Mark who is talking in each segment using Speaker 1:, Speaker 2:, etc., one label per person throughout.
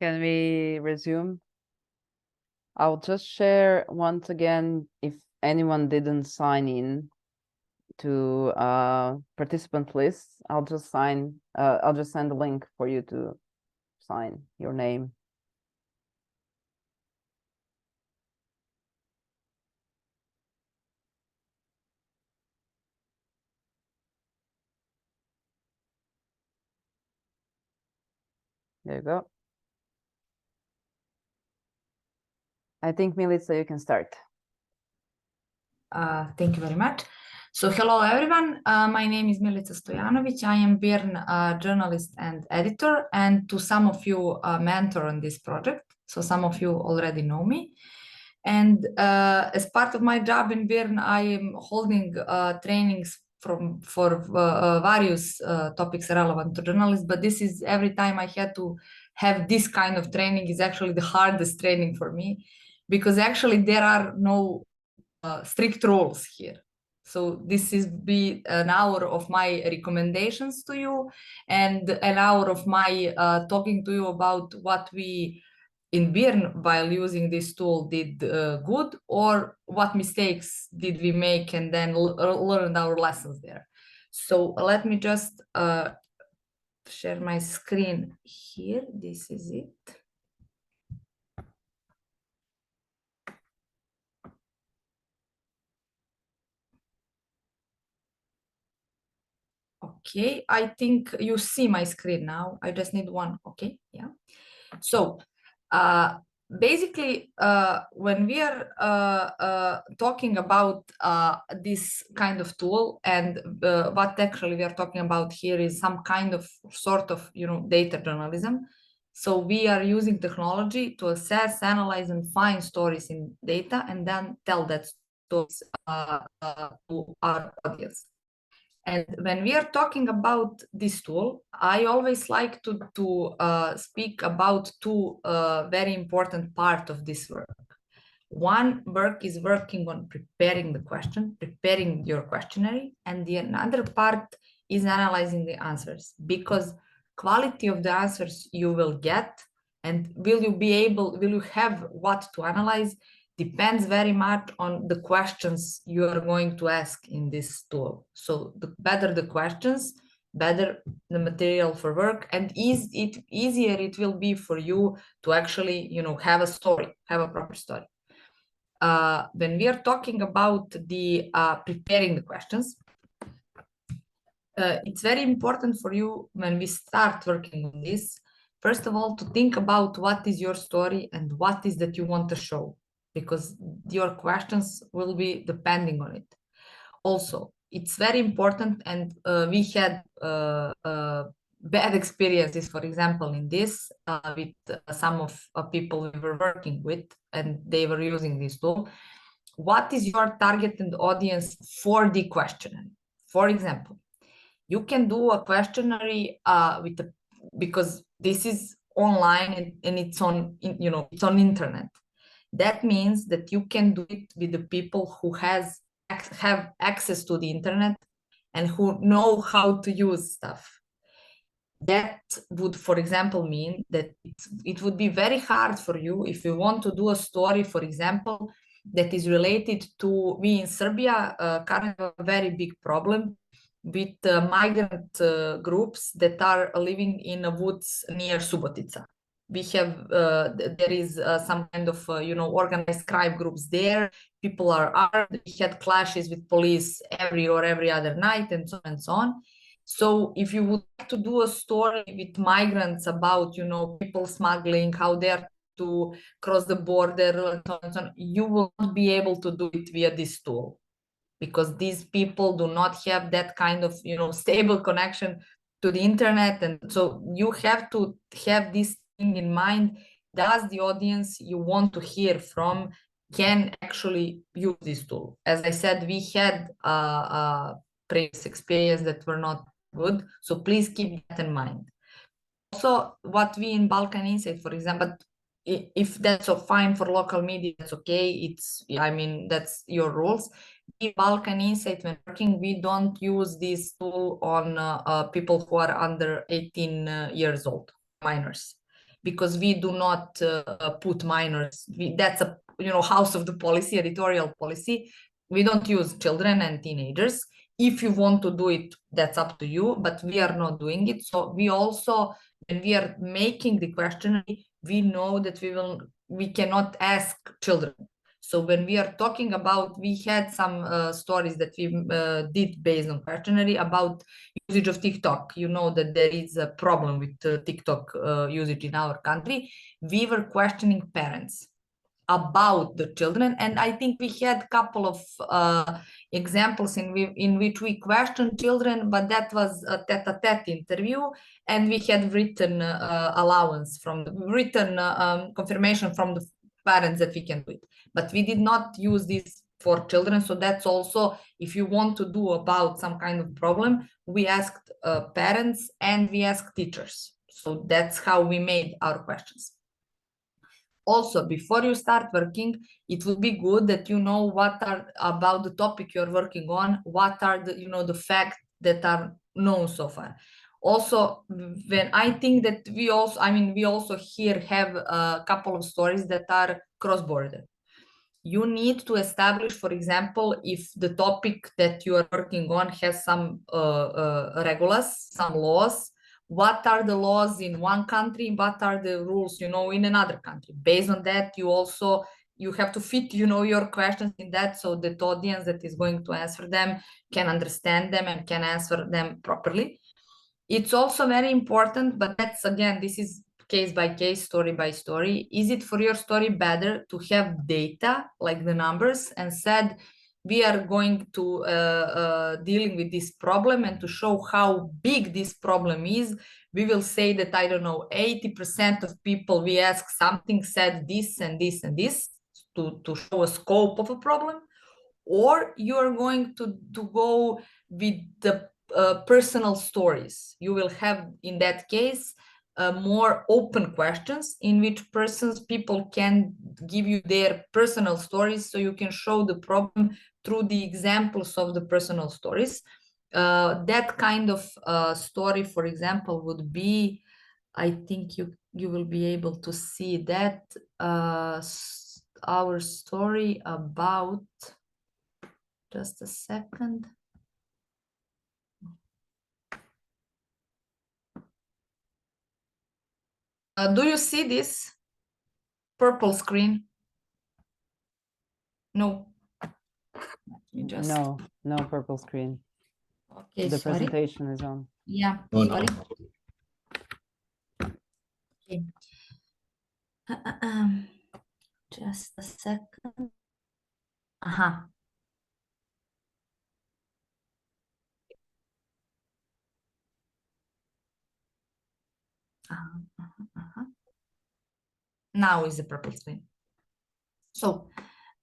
Speaker 1: Can we resume? I'll just share once again, if anyone didn't sign in to participant lists, I'll just send the link for you to sign your name. There you go. I think, Milica, you can start.
Speaker 2: Thank you very much. So hello everyone, my name is Milica Stojanović. I am BIRN journalist and editor, and to some of you mentor on this project. So some of you already know me. And as part of my job in BIRN, I am holding trainings for various topics relevant to journalists, but this is every time I had to have this kind of training is actually the hardest training for me, because actually there are no strict rules here. So this is be an hour of my recommendations to you and an hour of my talking to you about what we in BIRN while using this tool did good, or what mistakes did we make and then learned our lessons there. So let me just share my screen here. This is it. Okay, I think you see my screen now. I just need one. Okay, yeah. So basically, when we are talking about this kind of tool, and what actually we are talking about here is some kind of sort of, data journalism. So we are using technology to assess, analyze, and find stories in data, and then tell that stories to our audience. And when we are talking about this tool, I always like to speak about two very important parts of this work. One work is working on preparing the question, preparing your questionnaire, and the another part is analyzing the answers, because quality of the answers you will get and will you have what to analyze depends very much on the questions you are going to ask in this tool. So the better the questions, better the material for work, and easier it will be for you to actually, have a story, have a proper story. When we are talking about the preparing the questions, it's very important for you when we start working on this, first of all, to think about what is your story and what is that you want to show, because your questions will be depending on it. Also, it's very important, and we had bad experiences, for example, in this with some of people we were working with, and they were using this tool. What is your target and audience for the questionnaire? For example, you can do a questionnaire because this is online and it's on, it's on internet. That means that you can do it with the people who have access to the internet and who know how to use stuff. That would, for example, mean that it would be very hard for you if you want to do a story, for example, that is related to, we in Serbia currently have a very big problem with migrant groups that are living in woods near Subotica. We have, there is some kind of, organized crime groups there. People are armed. We had clashes with police every other night, and so on and so on. So if you would like to do a story with migrants about, people smuggling, how they're to cross the border, and so on, you will not be able to do it via this tool, because these people do not have that kind of, stable connection to the internet. And so you have to have this thing in mind. Does the audience you want to hear from can actually use this tool? As I said, we had previous experience that were not good. So please keep that in mind. Also, what we in Balkan Insight, for example, if that's so fine for local media, that's okay. That's your rules. In Balkan Insight, when working, we don't use this tool on people who are under 18 years old, minors, because we do not put minors. That's a house of the policy, editorial policy. We don't use children and teenagers. If you want to do it, that's up to you, but we are not doing it. So we also, when we are making the questionnaire, we know that we cannot ask children. So when we are talking about, we had some stories that we did based on questionnaire about usage of TikTok. You know that there is a problem with TikTok usage in our country. We were questioning parents about the children, and I think we had a couple of examples in which we questioned children, but that was a tete-a-tete interview, and we had written allowance from the written confirmation from the parents that we can do it, but we did not use this for children. So that's also, if you want to do about some kind of problem, we asked parents and we asked teachers. So that's how we made our questions. Also, before you start working, it would be good that you know what are about the topic you're working on, what are the the facts that are known so far. Also, when I think that we also here have a couple of stories that are cross-border. You need to establish, for example, if the topic that you are working on has some regulars, some laws. What are the laws in one country? What are the rules, in another country? Based on that, you have to fit, your questions in that, so that the audience that is going to answer them can understand them and can answer them properly. It's also very important, but that's, again, this is case by case, story by story. Is it for your story better to have data like the numbers and said, we are going to dealing with this problem, and to show how big this problem is, we will say that, I don't know, 80% of people we ask something said this and this and this, to show a scope of a problem? Or you are going to go with the personal stories. You will have, in that case, more open questions in which people can give you their personal stories, so you can show the problem through the examples of the personal stories. That kind of story, for example, would be, I think you will be able to see that our story about, just a second. Do you see this purple screen? No.
Speaker 1: No purple screen.
Speaker 2: Okay,
Speaker 1: the
Speaker 2: sorry.
Speaker 1: presentation is on.
Speaker 2: Yeah,
Speaker 3: Oh,
Speaker 2: sorry.
Speaker 3: no.
Speaker 2: Okay. Just a second. Uh-huh. Now is the purple screen. So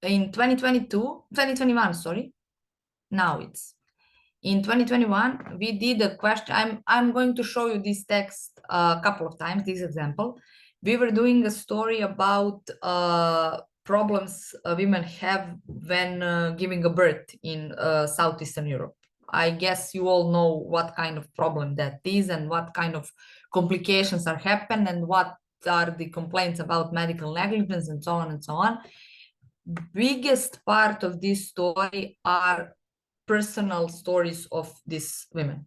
Speaker 2: in 2021, sorry. Now it's in 2021, we did a question. I'm going to show you this text a couple of times, this example. We were doing a story about problems women have when giving a birth in Southeastern Europe. I guess you all know what kind of problem that is and what kind of complications are happening and what are the complaints about medical negligence and so on and so on. Biggest part of this story are personal stories of these women.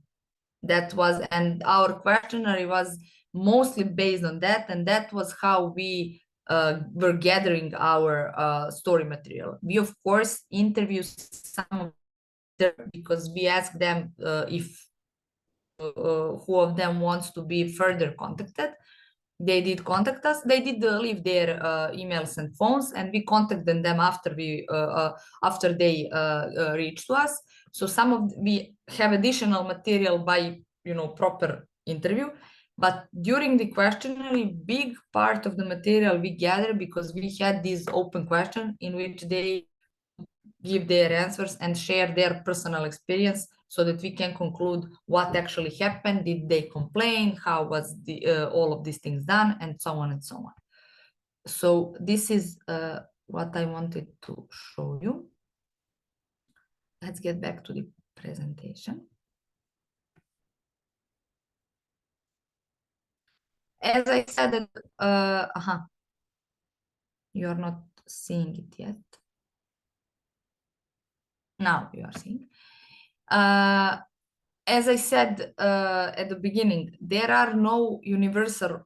Speaker 2: That was, and our questionnaire was mostly based on that, and that was how we were gathering our story material. We, of course, interviewed some of them because we asked them if who of them wants to be further contacted. They did contact us. They did leave their emails and phones, and we contacted them after they reached to us. So we have additional material by proper interview, but during the questionnaire, big part of the material we gathered because we had this open question in which they give their answers and share their personal experience, so that we can conclude what actually happened. Did they complain? How was all of these things done, and so on and so on. So this is what I wanted to show you. Let's get back to the presentation. as I said, you're not seeing it yet. Now you are seeing. As I said at the beginning, there are no universal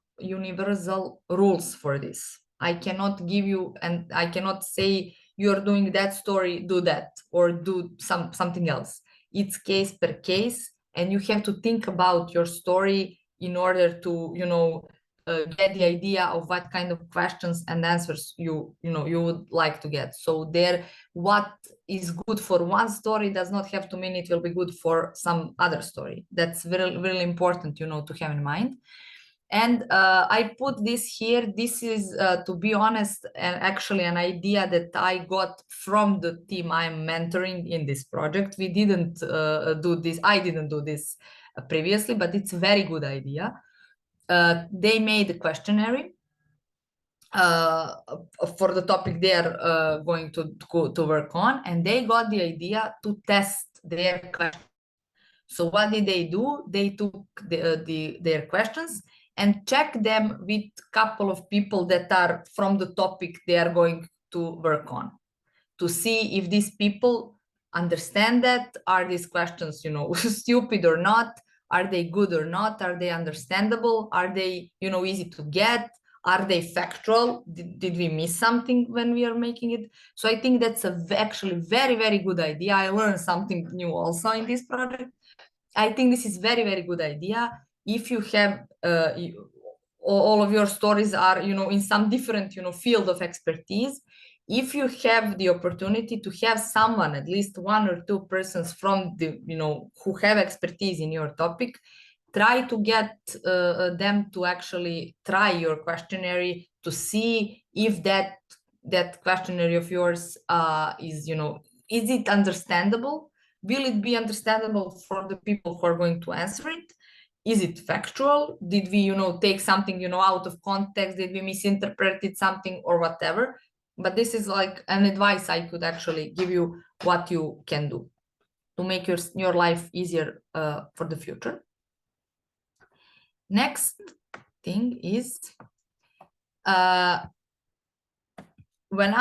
Speaker 2: rules for this. I cannot give you, and I cannot say you're doing that story, do that, or do something else. It's case per case, and you have to think about your story in order to, you know, get the idea of what kind of questions and answers you would like to get. So there, what is good for one story does not have to mean it will be good for some other story. That's very, really important, you know, to have in mind. And I put this here. This is, to be honest, and actually an idea that I got from the team I'm mentoring in this project. We didn't do this. I didn't do this previously, but it's a very good idea. They made a questionnaire for the topic they are going to work on, and they got the idea to test their questions. So what did they do? They took their questions and checked them with a couple of people that are from the topic they are going to work on, to see if these people understand that. Are these questions, you know, stupid or not? Are they good or not? Are they understandable? Are they, you know, easy to get? Are they factual? Did we miss something when we are making it? So I think that's actually very, very good idea. I learned something new also in this project. I think this is very, very good idea. If you have all of your stories are, you know, in some different, you know, field of expertise, if you have the opportunity to have someone, at least one or two persons from the, you know, who have expertise in your topic, try to get them to actually try your questionnaire to see if that questionnaire of yours is, you know, is it understandable? Will it be understandable for the people who are going to answer it? Is it factual? Did we, you know, take something, you know, out of context? Did we misinterpret something or whatever? But this is like an advice I could actually give you what you can do to make your life easier for the future. Next thing is when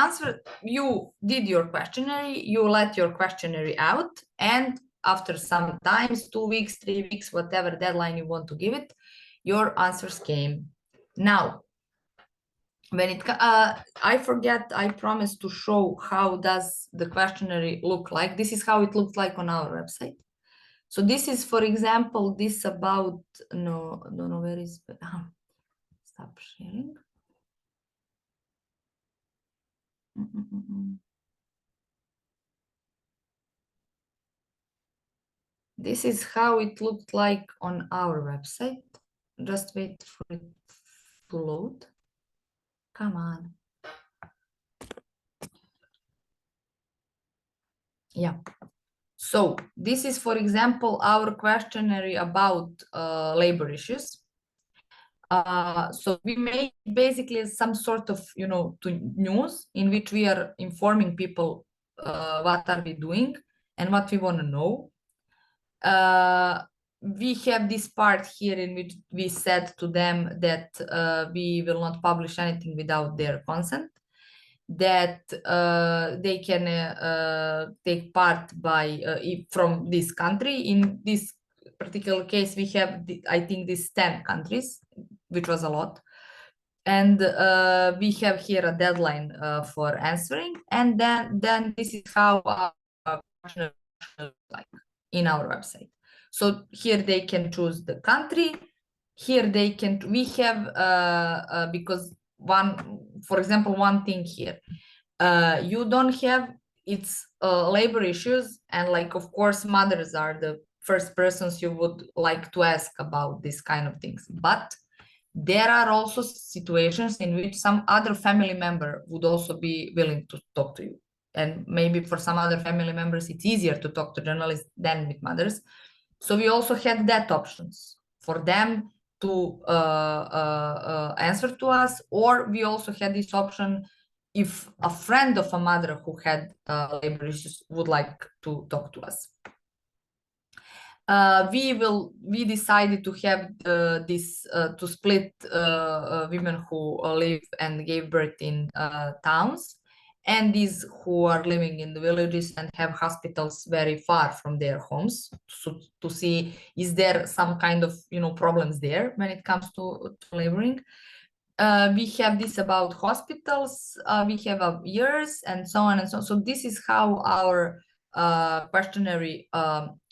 Speaker 2: you did your questionnaire, you let your questionnaire out, and after some times, 2 weeks, 3 weeks, whatever deadline you want to give it, your answers came. Now, when it I forget, I promised to show how does the questionnaire look like. This is how it looks like on our website. So this is, for example, this about, no, where is, stop sharing. This is how it looked like on our website. Just wait for it to load. Come on. Yeah. So this is, for example, our questionnaire about labor issues. So we make basically some sort of, you know, news in which we are informing people what are we doing and what we want to know. We have this part here in which we said to them that we will not publish anything without their consent, that they can take part by from this country. In this particular case, we have, I think, these 10 countries, which was a lot. And we have here a deadline for answering. And then this is how our question looks like in our website. So here they can choose the country. Here they can, we have, because for example, one thing here, you don't have, it's labor issues, and like, of course, mothers are the first persons you would like to ask about these kind of things. But there are also situations in which some other family member would also be willing to talk to you. And maybe for some other family members, it's easier to talk to journalists than with mothers. So we also had that options for them to answer to us, or we also had this option if a friend of a mother who had labor issues would like to talk to us. We decided to have this to split women who live and gave birth in towns, and these who are living in the villages and have hospitals very far from their homes, so to see is there some kind of problems there when it comes to laboring. We have this about hospitals, we have years and so on and so on. So this is how our questionnaire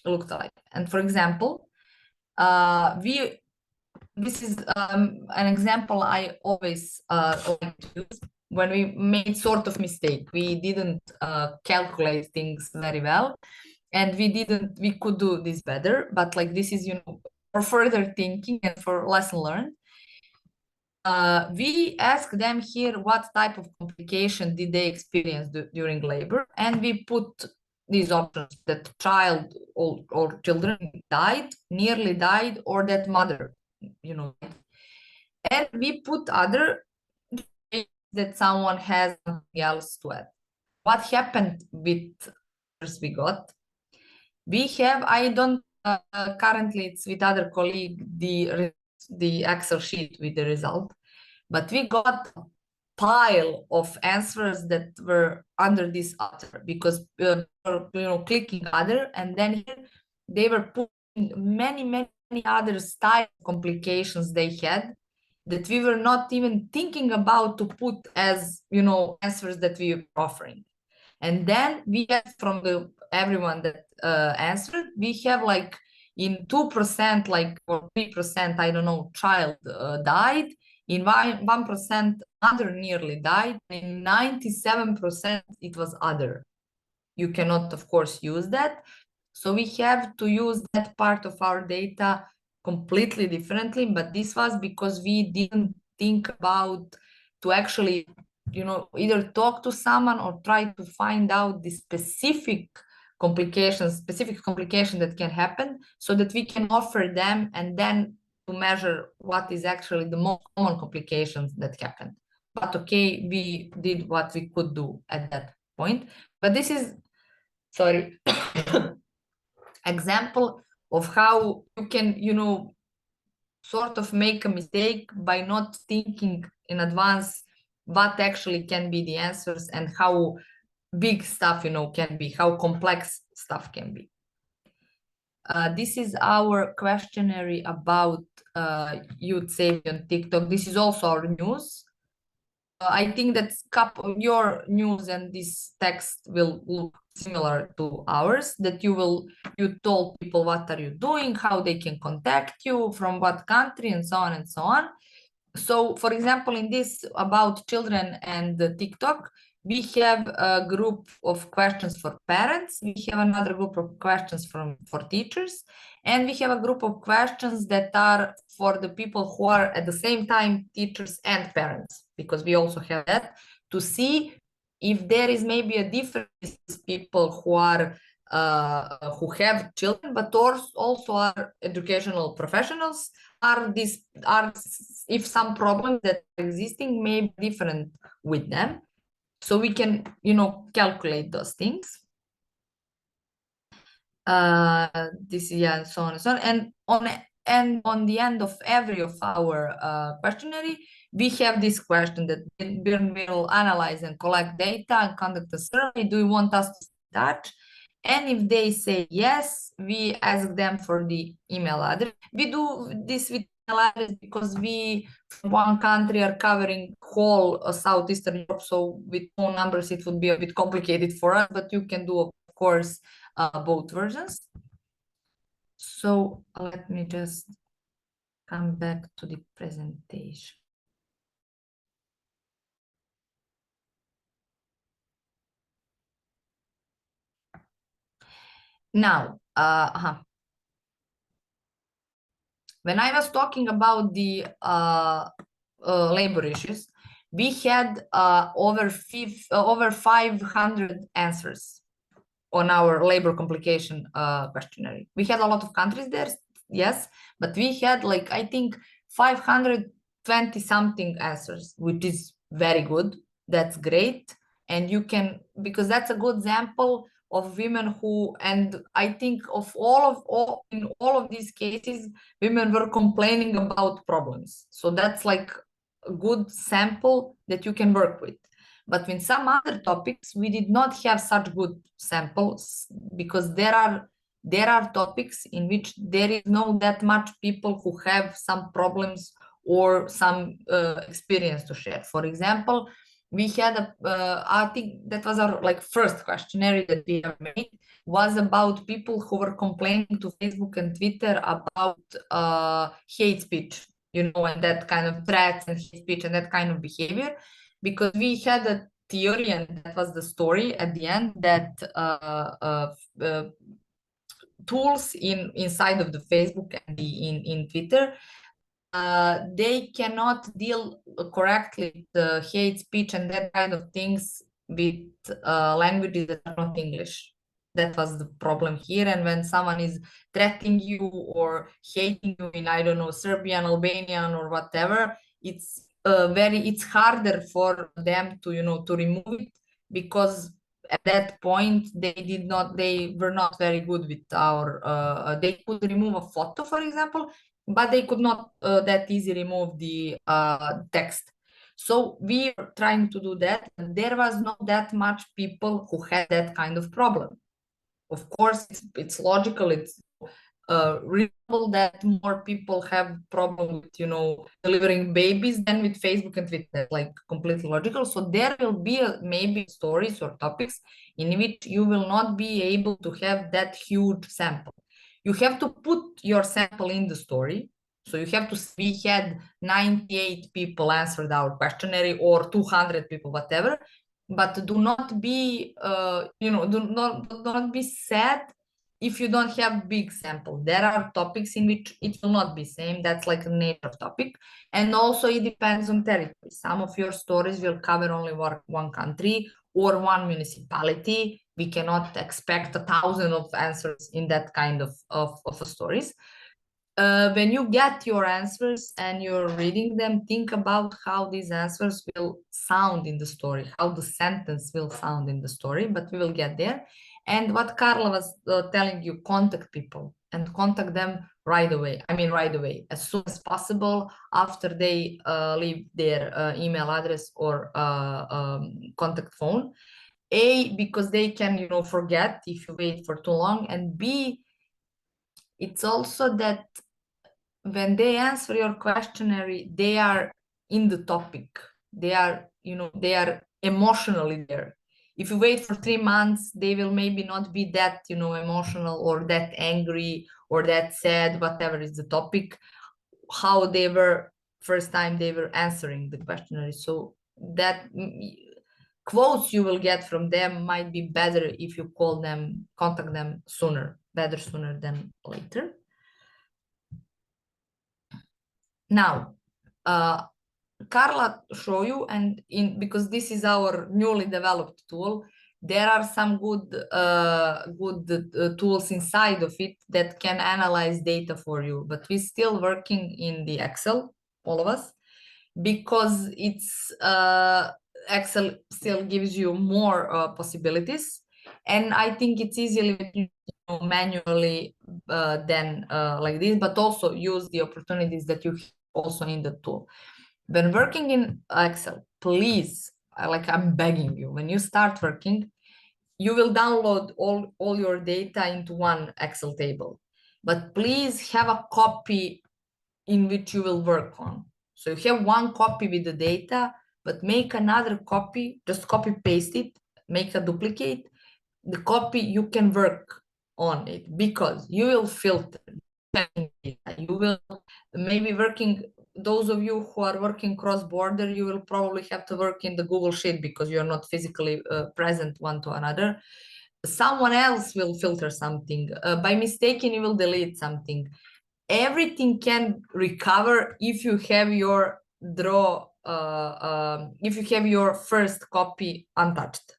Speaker 2: looked like. And for example, this is an example I always like to use when we made sort of mistake. We didn't calculate things very well, and we could do this better, but like this is for further thinking and for lesson learned. We ask them here what type of complication did they experience during labor, and we put these options that child or children died, nearly died, or that mother, and we put other that someone has something else to add. What happened with we got? We have, I don't currently it's with other colleague the Excel sheet with the result, but we got a pile of answers that were under this other because clicking other, and then here they were putting many other style complications they had that we were not even thinking about to put as answers that we were offering. And then we get from everyone that answered, we have like in 2% like or 3%, I don't know, child died, in 1% other nearly died, in 97% it was other. You cannot of course use that, so we have to use that part of our data completely differently. But this was because we didn't think about to actually either talk to someone or try to find out the specific complication that can happen, so that we can offer them and then to measure what is actually the most common complications that happen. But okay, we did what we could do at that point. But this is, sorry, example of how you can sort of make a mistake by not thinking in advance what actually can be the answers and how big stuff can be, how complex stuff can be. This is our questionnaire about youth safety on TikTok. This is also our news. I think that your news and this text will look similar to ours, that you told people what are you doing, how they can contact you, from what country, and so on and so on. So for example, in this about children and the TikTok, we have a group of questions for parents, we have another group of questions for teachers, and we have a group of questions that are for the people who are at the same time teachers and parents, because we also have that, to see if there is maybe a difference people who are who have children but also are educational professionals, if some problems that are existing may be different with them, so we can calculate those things. This, yeah, so on and so on. And on the end of every of our questionnaire, we have this question that Björn will analyze and collect data and conduct a survey. Do you want us to start? And if they say yes, we ask them for the email address. We do this with email address because we, from one country, are covering whole Southeastern Europe. So with phone numbers, it would be a bit complicated for us, but you can do, of course, both versions. So let me just come back to the presentation. Now, when I was talking about the labor issues, we had over 500 answers on our labor complication questionnaire. We had a lot of countries there, yes, but we had like, I think, 520 something answers, which is very good. That's great. And you can, because that's a good example of women who, and I think in all of these cases, women were complaining about problems. So that's like a good sample that you can work with. But in some other topics, we did not have such good samples, because there are topics in which there is no that much people who have some problems or some experience to share. For example, we had I think that was our like first questionnaire that we have made, was about people who were complaining to Facebook and Twitter about hate speech, and that kind of threats and hate speech and that kind of behavior, because we had a theory, and that was the story at the end, that tools inside of the Facebook and in Twitter, they cannot deal correctly with the hate speech and that kind of things with languages that are not English. That was the problem here. And when someone is threatening you or hating you in, I don't know, Serbian, Albanian, or whatever, it's harder for them to remove it, because at that point they were not very good with our they could remove a photo, for example, but they could not that easy remove the text. So we are trying to do that, and there was not that much people who had that kind of problem. Of course, it's logical, it's reasonable that more people have problem with delivering babies than with Facebook and Twitter, like completely logical. So there will be maybe stories or topics in which you will not be able to have that huge sample. You have to put your sample in the story. So you have to, we had 98 people answered our questionnaire, or 200 people, whatever, but do not be do not be sad if you don't have big sample. There are topics in which it will not be same. That's like a nature topic. And also it depends on territory. Some of your stories will cover only one country or one municipality. We cannot expect 1,000 of answers in that kind of stories. When you get your answers and you're reading them, think about how these answers will sound in the story, how the sentence will sound in the story, but we will get there. And what Carla was telling you, contact people and contact them right away. I mean, right away, as soon as possible after they leave their email address or contact phone. A, because they can, forget if you wait for too long. And B, it's also that when they answer your questionnaire, they are in the topic. They are, they are emotionally there. If you wait for 3 months, they will maybe not be that, emotional or that angry or that sad, whatever is the topic, how they were first time they were answering the questionnaire. So that quotes you will get from them might be better if you contact them sooner, better sooner than later. Now, Carla show you, and because this is our newly developed tool, there are some good tools inside of it that can analyze data for you. But we're still working in the Excel, all of us, because it's Excel still gives you more possibilities, and I think it's easily manually than like this, but also use the opportunities that you also in the tool. When working in Excel, please, I'm begging you, when you start working, you will download all your data into one Excel table, but please have a copy in which you will work on. So you have one copy with the data, but make another copy, just copy paste it, make a duplicate. The copy you can work on it, because you will filter. You will maybe working, those of you who are working cross-border, you will probably have to work in the Google Sheet because you're not physically present one to another. Someone else will filter something. By mistake, you will delete something. Everything can recover if you have your if you have your first copy untouched.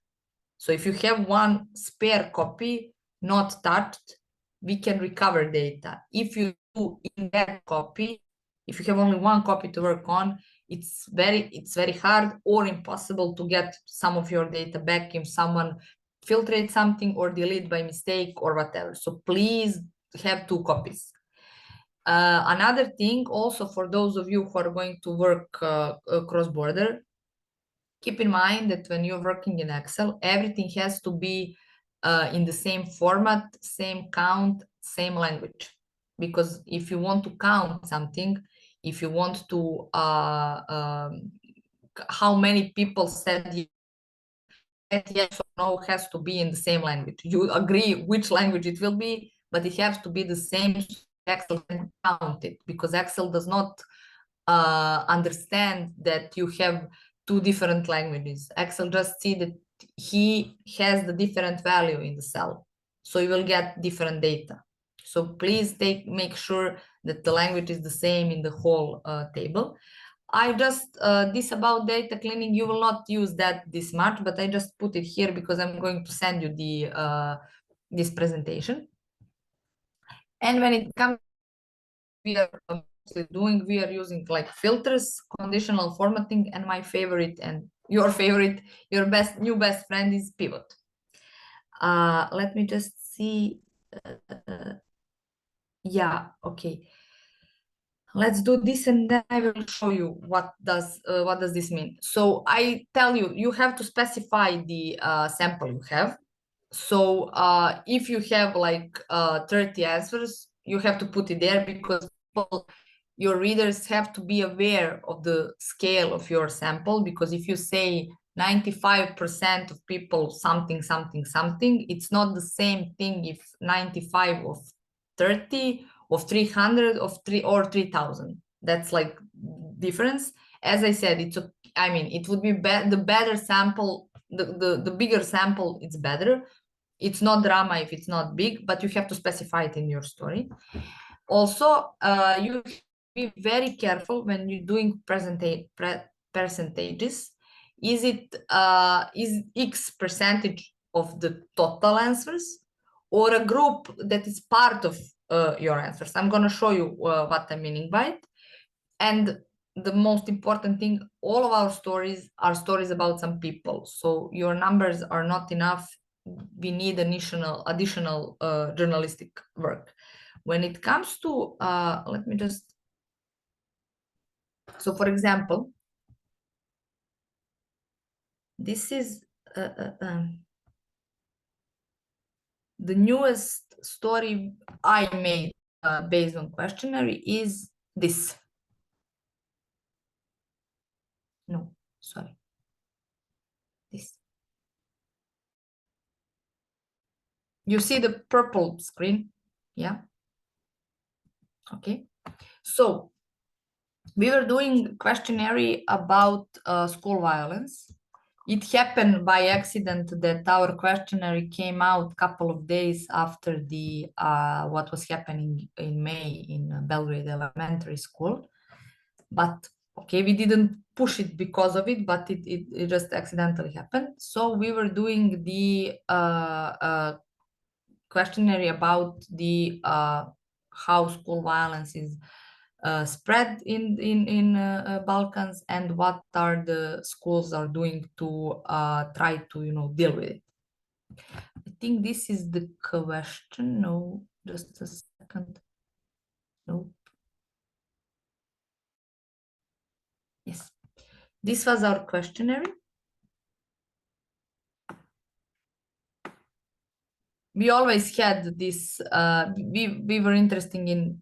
Speaker 2: So if you have one spare copy not touched, we can recover data. If you do in that copy, if you have only one copy to work on, it's very hard or impossible to get some of your data back if someone filtrate something or delete by mistake or whatever. So please have 2 copies. Another thing also for those of you who are going to work cross-border, keep in mind that when you're working in Excel, everything has to be in the same format, same count, same language. Because if you want to count something, if you want to, how many people said yes or no has to be in the same language. You agree which language it will be, but it has to be the same. Excel can count it because Excel does not understand that you have 2 different languages. Excel just see that he has the different value in the cell, so you will get different data. So please make sure that the language is the same in the whole table. I just this about data cleaning, you will not use that this much, but I just put it here because I'm going to send you the this presentation. And when it comes, we are using like filters, conditional formatting, and my favorite and your favorite, your new best friend is pivot. Let me just see. Yeah, okay. Let's do this and then I will show you what does this mean. So I tell you, you have to specify the sample you have. So if you have like 30 answers, you have to put it there because your readers have to be aware of the scale of your sample, because if you say 95% of people something, it's not the same thing if 95 of 30 of 300 of 3 or 3000. That's like difference. As I said, I mean, it would be the better sample, the bigger sample, it's better. It's not drama if it's not big, but you have to specify it in your story. Also, you have to be very careful when you're doing percentages. Is it is X percentage of the total answers or a group that is part of your answers? I'm going to show you what I'm meaning by it. And the most important thing, all of our stories are stories about some people. So your numbers are not enough. We need additional journalistic work. When it comes to, let me just, so for example, this is the newest story I made based on questionnaire is this. No, sorry. This. You see the purple screen? Yeah. Okay. So we were doing questionnaire about school violence. It happened by accident that our questionnaire came out a couple of days after the what was happening in May in Belgrade Elementary School. But okay, we didn't push it because of it, but it just accidentally happened. So we were doing the questionnaire about the how school violence is spread in Balkans and what are the schools are doing to try to deal with it. I think this is the question. No, just a second. Nope. Yes, this was our questionnaire. We always had this. We were interested in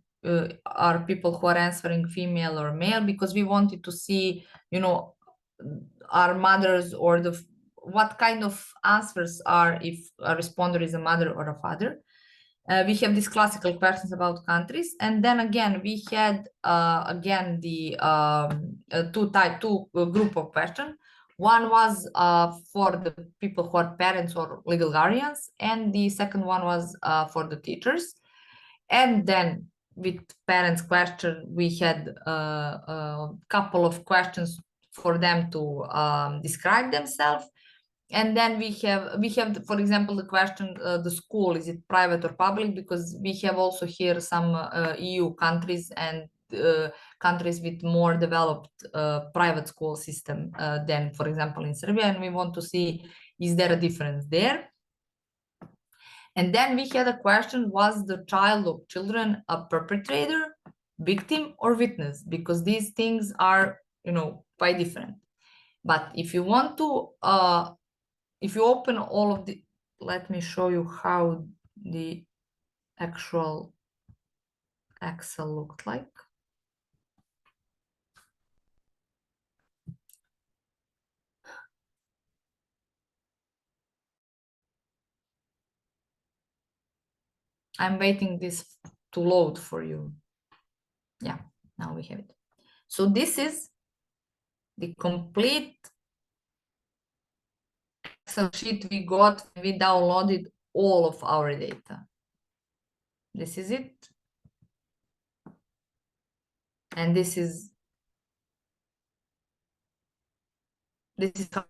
Speaker 2: are people who are answering female or male, because we wanted to see, our mothers or what kind of answers are if a responder is a mother or a father. We have these classical questions about countries, and then again we had again the two group of questions. One was for the people who are parents or legal guardians, and the second one was for the teachers. And then with parents question, we had a couple of questions for them to describe themselves. And then we have, for example, the question, the school, is it private or public? Because we have also here some EU countries and countries with more developed private school system than, for example, in Serbia. And we want to see, is there a difference there? And then we had a question, was the child or children a perpetrator, victim, or witness? Because these things are, you know, quite different. But if you want to, if you open all of the, let me show you how the actual Excel looked like. I'm waiting this to load for you. Yeah, now we have it. So this is the complete Excel sheet we got when we downloaded all of our data. This is it. And this is how.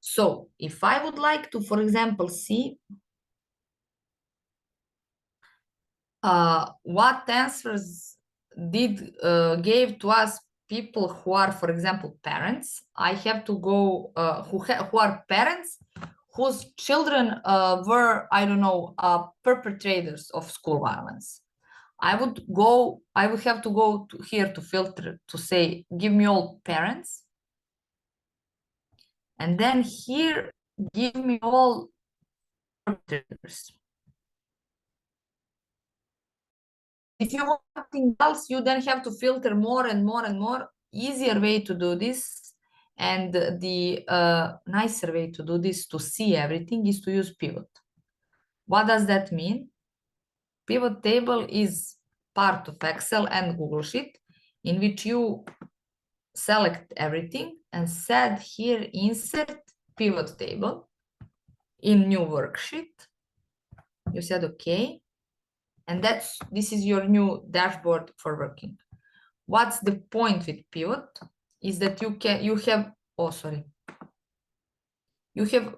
Speaker 2: So if I would like to, for example, see what answers gave to us people who are, for example, parents, I have to go who are parents whose children were, I don't know, perpetrators of school violence. I would have to go to here to filter to say, give me all parents. And then here, give me all perpetrators. If you want something else, you then have to filter more and more and more. Easier way to do this, and the nicer way to do this to see everything is to use pivot. What does that mean? Pivot table is part of Excel and Google Sheet in which you select everything and said here insert pivot table in new worksheet. You said okay. And this is your new dashboard for working. What's the point with pivot is that you have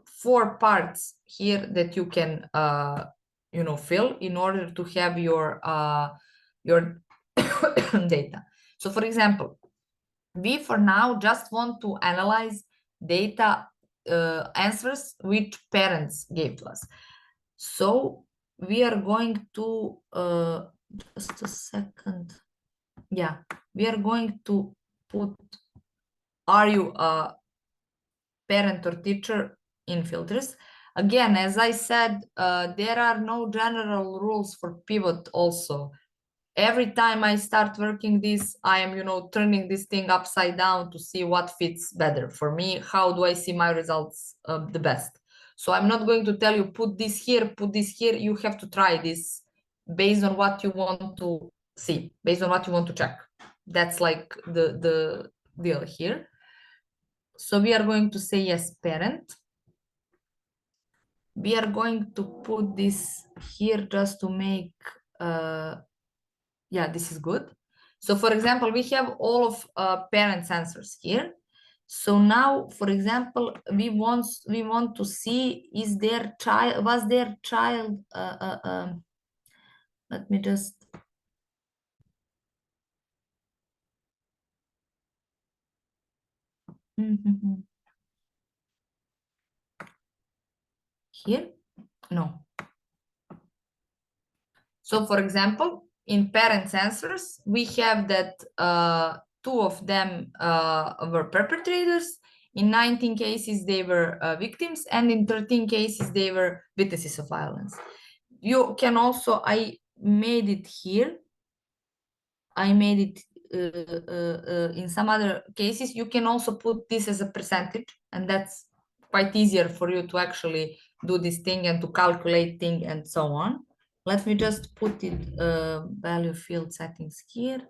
Speaker 2: 4 parts here that you can fill in order to have your data. So for example, we for now just want to analyze data answers which parents gave to us. So we are going to just a second. Yeah, we are going to put, are you a parent or teacher in filters? Again, as I said, there are no general rules for pivot also. Every time I start working this, I am, turning this thing upside down to see what fits better for me. How do I see my results the best? So I'm not going to tell you, put this here, put this here. You have to try this based on what you want to see, based on what you want to check. That's like the deal here. So we are going to say yes, parent. We are going to put this here just to make, yeah, this is good. So for example, we have all of parents' answers here. So now, for example, we want to see, was their child, let me just, here, no. So for example, in parents' answers, we have that 2 of them were perpetrators. In 19 cases, they were victims, and in 13 cases, they were witnesses of violence. You can also, I made it here. I made it in some other cases. You can also put this as a percentage, and that's quite easier for you to actually do this thing and to calculate thing and so on. Let me just put it value field settings here.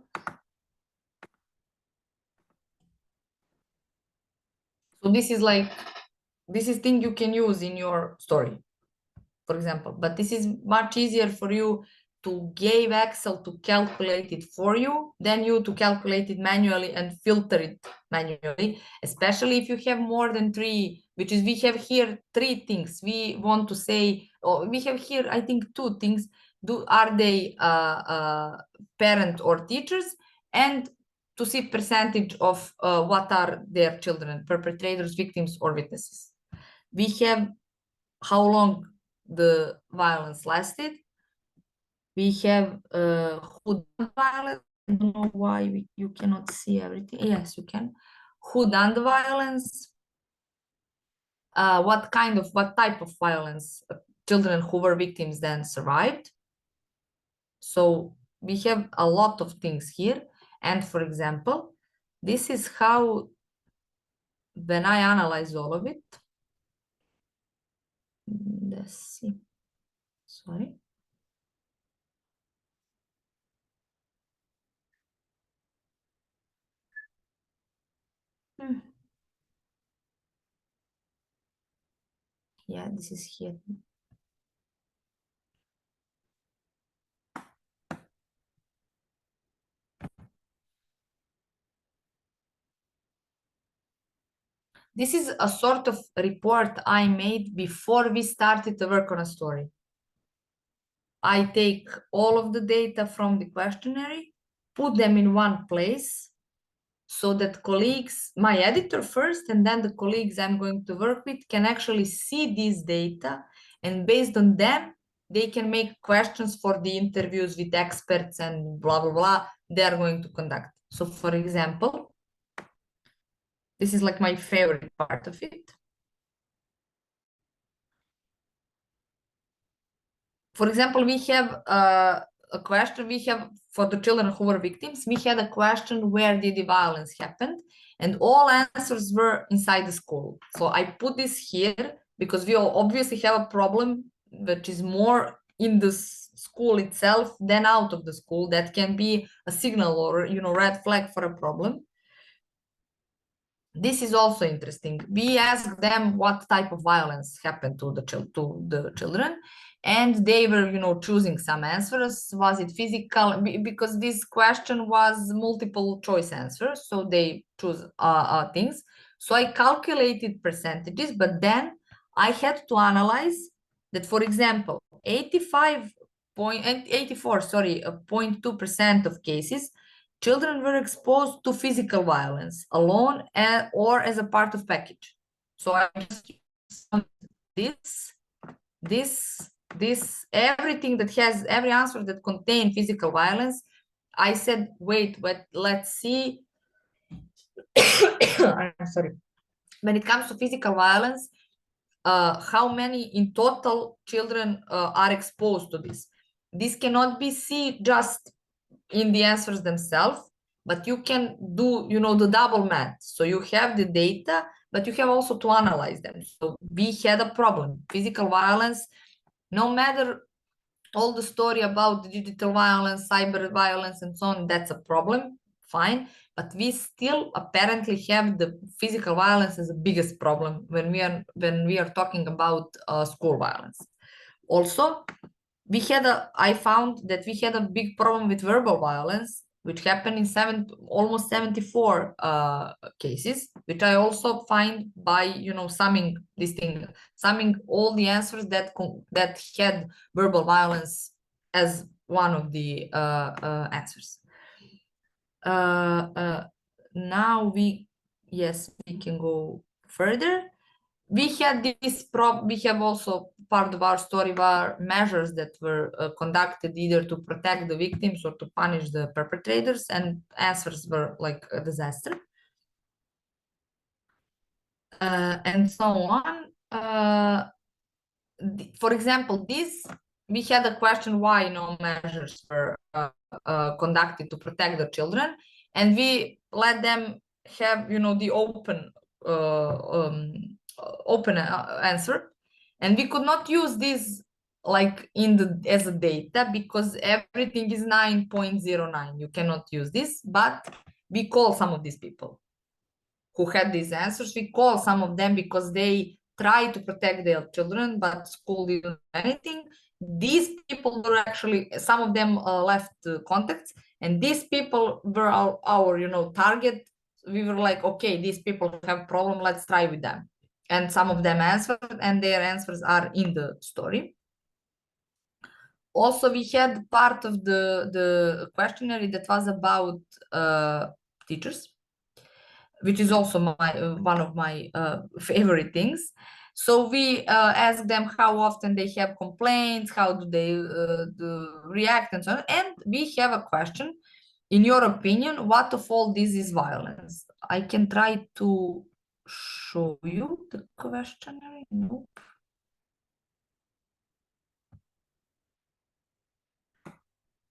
Speaker 2: So this is thing you can use in your story, for example, but this is much easier for you to give Excel to calculate it for you than you to calculate it manually and filter it manually, especially if you have more than 3, which is we have here 3 things. We want to say, or we have here, I think 2 things. Are they parent or teachers? And to see percentage of what are their children, perpetrators, victims, or witnesses. We have how long the violence lasted. We have who done the violence. I don't know why you cannot see everything. Yes, you can. Who done the violence? What type of violence children who were victims then survived. So we have a lot of things here. And for example, this is how, when I analyze all of it, let's see, sorry. Yeah, this is here. This is a sort of report I made before we started to work on a story. I take all of the data from the questionnaire, put them in one place so that colleagues, my editor first, and then the colleagues I'm going to work with can actually see this data, and based on them, they can make questions for the interviews with experts and blah, blah, blah, they are going to conduct. So for example, this is like my favorite part of it. For example, we have a question, we have for the children who were victims, we had a question, where did the violence happen? And all answers were inside the school. So I put this here because we all obviously have a problem which is more in the school itself than out of the school. That can be a signal or, you know, red flag for a problem. This is also interesting. We asked them what type of violence happened to the children, and they were, you know, choosing some answers. Was it physical? Because this question was multiple choice answers, so they choose things. So I calculated percentages, but then I had to analyze that, for example, 0.2% of cases, children were exposed to physical violence alone or as a part of package. So I just this everything that has every answer that contain physical violence. I said, wait, let's see. I'm sorry. When it comes to physical violence, how many in total children are exposed to this? This cannot be seen just in the answers themselves, but you can do, you know, the double math. So you have the data, but you have also to analyze them. So we had a problem. Physical violence, no matter all the story about digital violence, cyber violence, and so on, that's a problem, fine. But we still apparently have the physical violence as the biggest problem when we are talking about school violence. Also, I found that we had a big problem with verbal violence, which happened in almost 74 cases, which I also find by, you know, summing all the answers that had verbal violence as one of the answers. Now we can go further. We had we have also part of our story were measures that were conducted either to protect the victims or to punish the perpetrators, and answers were like a disaster. And so on. For example, we had a question why no measures were conducted to protect the children, and we let them have, you know, the open answer, and we could not use this like as a data because everything is 9.09. You cannot use this, but we call some of these people who had these answers. We call some of them because they try to protect their children, but school didn't do anything. These people were actually, some of them left contacts, and these people were our, you know, target. We were like, okay, these people have problem, let's try with them. And some of them answered, and their answers are in the story. Also, we had part of the questionnaire that was about teachers. which is also my one of my favorite things. So we ask them how often they have complaints, how do they react, and so on. And we have a question: in your opinion, what of all this is violence? I can try to show you the questionnaire. Nope.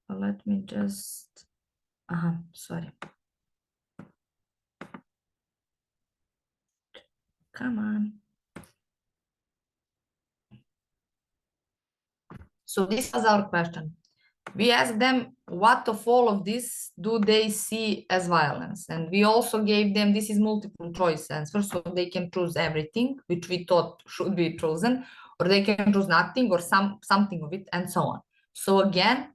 Speaker 2: Let me just. Sorry. Come on. So this was our question. We asked them what of all of this do they see as violence, and we also gave them, this is multiple choice answer, so they can choose everything which we thought should be chosen, or they can choose nothing or something of it, and so on. So again,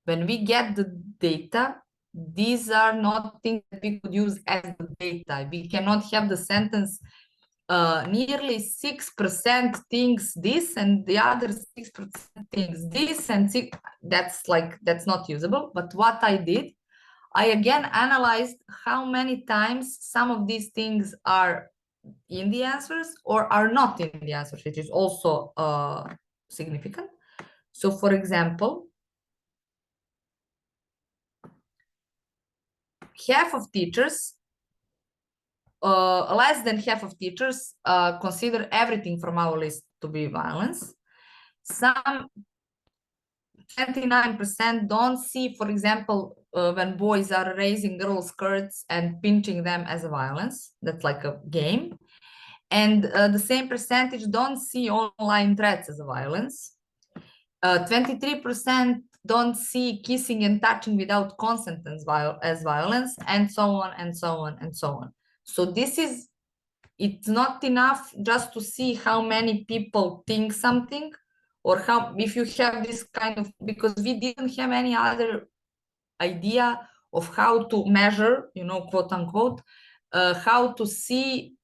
Speaker 2: when we get the data, these are not things that we could use as the data. We cannot have the sentence nearly 6% thinks this and the other 6% thinks this, and that's not usable. But what I did, I again analyzed how many times some of these things are in the answers or are not in the answers, which is also significant. So for example, half of teachers, less than half of teachers consider everything from our list to be violence. Some 29% don't see, for example, when boys are raising girls' skirts and pinching them as a violence. That's like a game. And the same percentage don't see online threats as a violence. 23% don't see kissing and touching without consent as violence, and so on and so on and so on. So this is, it's not enough just to see how many people think something, or how, if you have this kind of, because we didn't have any other idea of how to measure, you know, quote unquote, how to see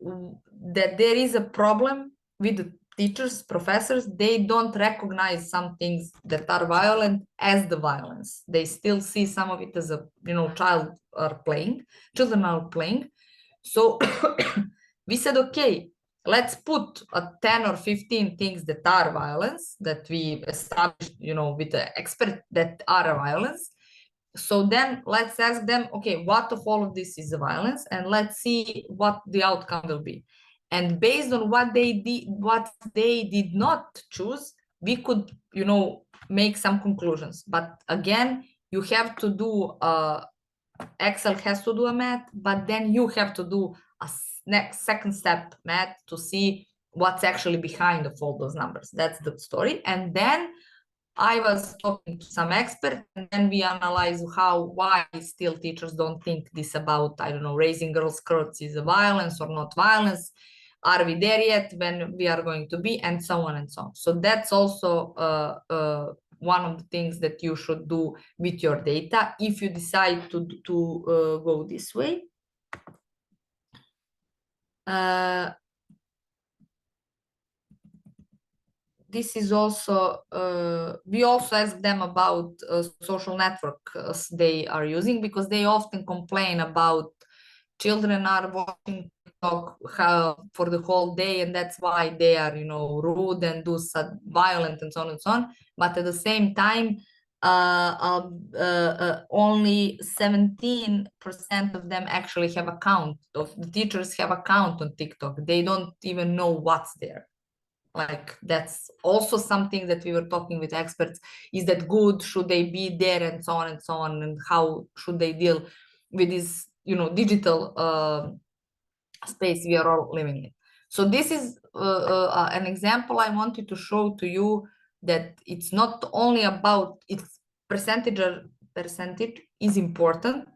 Speaker 2: that there is a problem with the teachers, professors. They don't recognize some things that are violent as the violence. They still see some of it as a, you know, children are playing. So we said, okay, let's put 10 or 15 things that are violence that we established, you know, with the expert that are violence. So then let's ask them, okay, what of all of this is violence, and let's see what the outcome will be. And based on what they did not choose, we could, you know, make some conclusions. But again, you have to do Excel has to do a math, but then you have to do a second step math to see what's actually behind of all those numbers. That's the story. And then I was talking to some experts, and then we analyze why still teachers don't think this about, I don't know, raising girls' skirts is a violence or not violence. Are we there yet? When we are going to be, and so on and so on. So that's also one of the things that you should do with your data if you decide to go this way. This is also, we also ask them about social networks they are using, because they often complain about children are watching TikTok for the whole day, and that's why they are, you know, rude and do violent and so on and so on. But at the same time, only 17% of them actually have account. Of the teachers have account on TikTok. They don't even know what's there. Like, that's also something that we were talking with experts. Is that good? Should they be there, and so on and so on? And how should they deal with this, you know, digital space we are all living in? So this is an example I wanted to show to you, that it's not only about its percentage is important,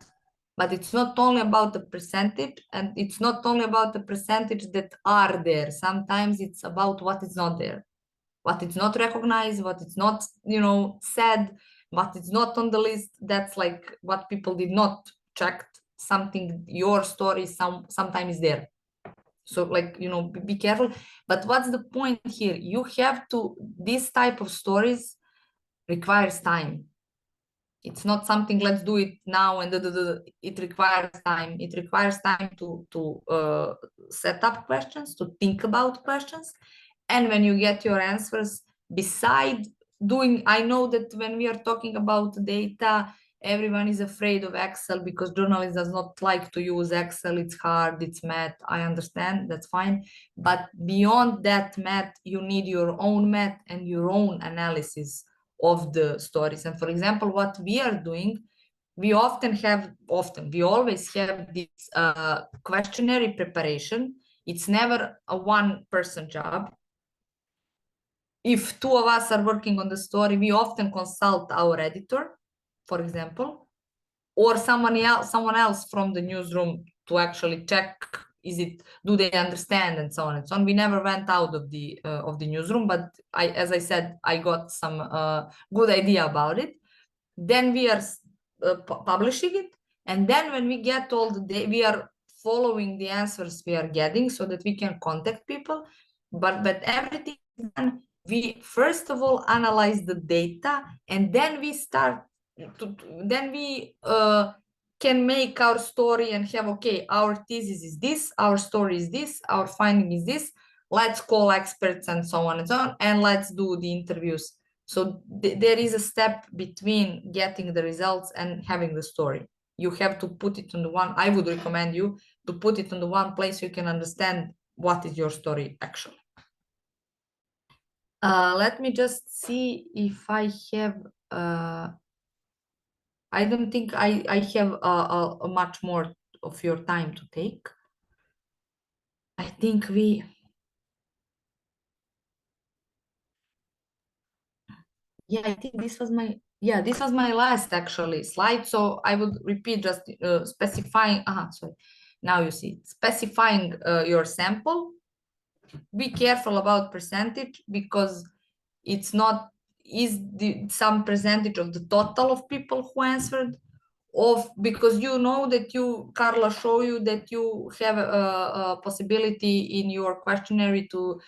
Speaker 2: but it's not only about the percentage, and it's not only about the percentage that are there. Sometimes it's about what is not there, what is not recognized, what is not, you know, said, what is not on the list. That's like what people did not check. Something, your story sometimes is there. So, like, you know, be careful. But what's the point here? You have to, this type of stories requires time. It's not something, let's do it now, and it requires time. It requires time to set up questions, to think about questions. And when you get your answers, beside doing, I know that when we are talking about data, everyone is afraid of Excel because journalists does not like to use Excel. It's hard, it's math. I understand, that's fine. But beyond that math, you need your own math and your own analysis of the stories. And for example, what we are doing, we always have this questionnaire preparation. It's never a one-person job. If two of us are working on the story, we often consult our editor, for example, or someone else from the newsroom to actually check, do they understand, and so on and so on. We never went out of the newsroom, but as I said, I got some good idea about it. Then we are publishing it, and then when we get all the we are following the answers we are getting so that we can contact people. But everything is done, we first of all analyze the data, and then we start then we can make our story and have, okay, our thesis is this, our story is this, our finding is this, let's call experts and so on, and let's do the interviews. So there is a step between getting the results and having the story. You have to put it on the one, I would recommend you to put it on the one place so you can understand what is your story actually. Let me just see if I have, I don't think I have a much more of your time to take. I think I think this was my last actually slide. So I would repeat, just specifying, sorry, now you see, specifying your sample. Be careful about percentage, because it's not, some percentage of the total of people who answered, because you know that Carla show you that you have a possibility in your questionnaire to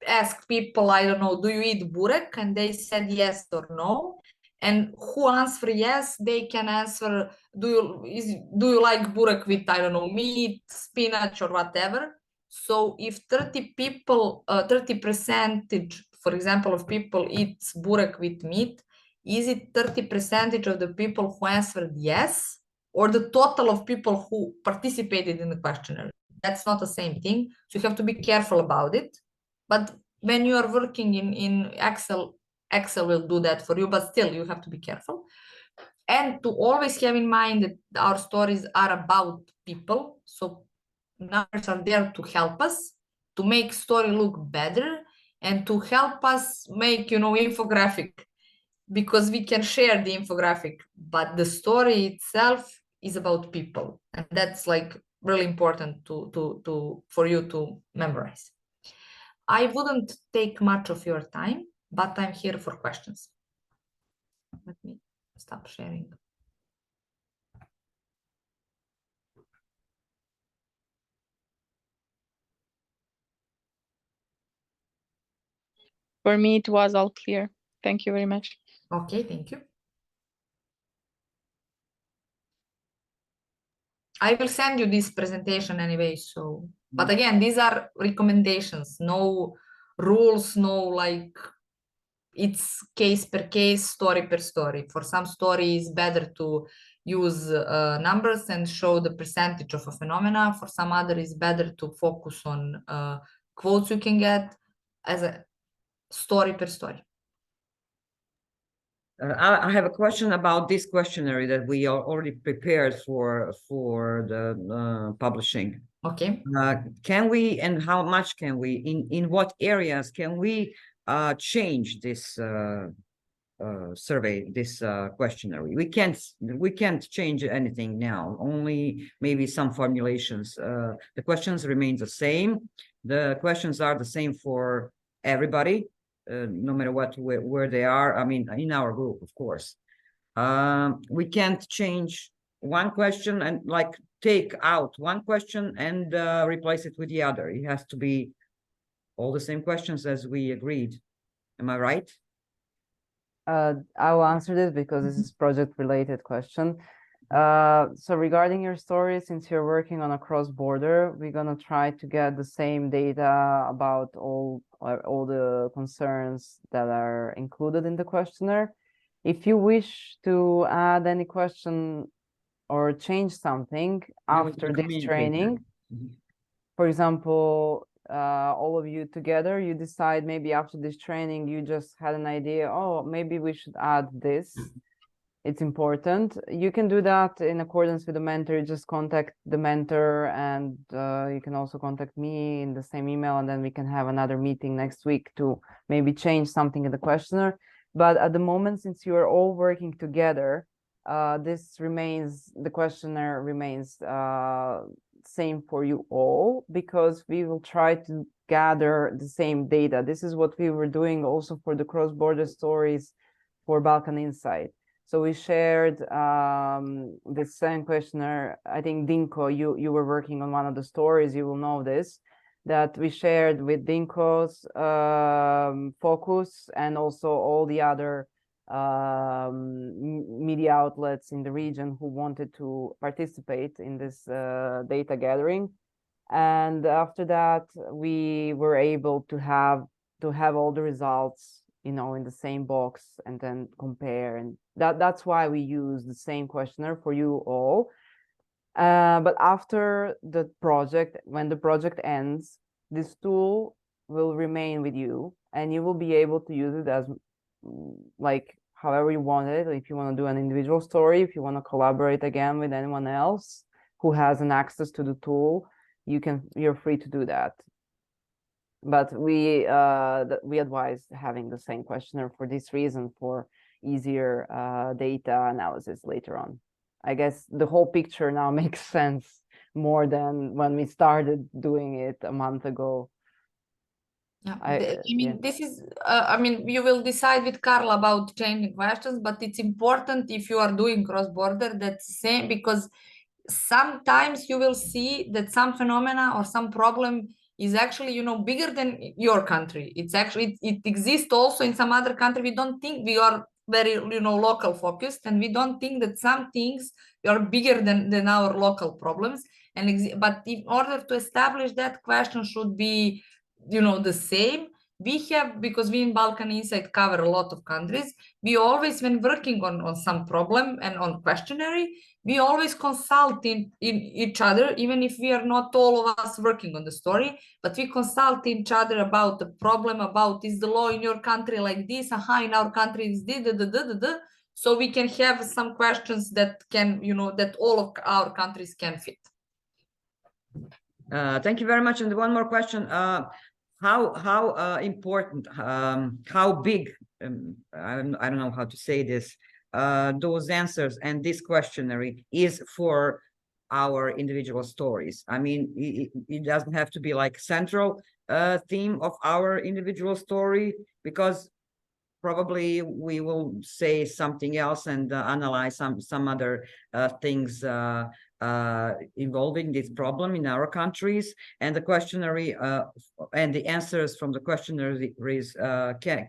Speaker 2: ask people, I don't know, do you eat burek? And they said yes or no. And who answer yes, they can answer, do you like burek with, I don't know, meat, spinach, or whatever. So if 30%, for example, of people eats burek with meat, is it 30% of the people who answered yes, or the total of people who participated in the questionnaire? That's not the same thing. So you have to be careful about it. But when you are working in Excel will do that for you, but still you have to be careful. And to always have in mind that our stories are about people. So numbers are there to help us, to make story look better, and to help us make, infographic, because we can share the infographic, but the story itself is about people. And that's like really important for you to memorize. I wouldn't take much of your time, but I'm here for questions. Let me stop sharing.
Speaker 3: For me, it was all clear. Thank you very much.
Speaker 2: Okay, thank you. I will send you this presentation anyway, so, but again, these are recommendations, no rules, no like, it's case per case, story per story. For some stories, better to use numbers and show the percentage of a phenomena. For some other, it's better to focus on quotes you can get as a story per story.
Speaker 4: I have a question about this questionnaire that we are already prepared for the publishing.
Speaker 2: Okay.
Speaker 4: Can we, and how much can we, in what areas can we change this survey, this questionnaire? We can't change anything now, only maybe some formulations. The questions remain the same. The questions are the same for everybody, no matter where they are. I mean, in our group, of course. We can't change one question and like take out one question and replace it with the other. It has to be all the same questions as we agreed. Am I right?
Speaker 1: I will answer this because this is project-related question. So regarding your story, since you're working on a cross-border, we're gonna try to get the same data about all the concerns that are included in the questionnaire. If you wish to add any question or change something after this training, for example, all of you together, you decide maybe after this training, you just had an idea, oh, maybe we should add this. It's important. You can do that in accordance with the mentor. You just contact the mentor, and you can also contact me in the same email, and then we can have another meeting next week to maybe change something in the questionnaire. But at the moment, since you are all working together, the questionnaire remains same for you all, because we will try to gather the same data. This is what we were doing also for the cross-border stories for Balkan Insight. So we shared the same questionnaire. I think Dinko, you were working on one of the stories, you will know this, that we shared with Dinko's focus and also all the other media outlets in the region who wanted to participate in this data gathering. And after that, we were able to have all the results, you know, in the same box and then compare. And that's why we use the same questionnaire for you all. But after the project, when the project ends, this tool will remain with you, and you will be able to use it as like however you want it. If you want to do an individual story, if you want to collaborate again with anyone else who has an access to the tool, you're free to do that. But we advise having the same questionnaire for this reason, for easier data analysis later on. I guess the whole picture now makes sense more than when we started doing it a month ago.
Speaker 2: Yeah, I mean, this is, I mean, you will decide with Carl about changing questions, but it's important if you are doing cross-border, that's the same, because sometimes you will see that some phenomena or some problem is actually, you know, bigger than your country. It's actually, it exists also in some other country. We don't think we are very, you know, local focused, and we don't think that some things are bigger than our local problems. And but in order to establish that, question should be, you know, the same. We have, because we in Balkan Insight cover a lot of countries, we always, when working on some problem and on questionnaire, we always consult in each other, even if we are not all of us working on the story, but we consult each other about the problem, about is the law in your country like this, in our country is this, so we can have some questions that can, you know, that all of our countries can fit.
Speaker 4: Thank you very much. And one more question. How important, how big, I don't know how to say this, those answers and this questionnaire is for our individual stories. I mean, it doesn't have to be like central theme of our individual story, because probably we will say something else and analyze some other things involving this problem in our countries, and the questionnaire and the answers from the questionnaire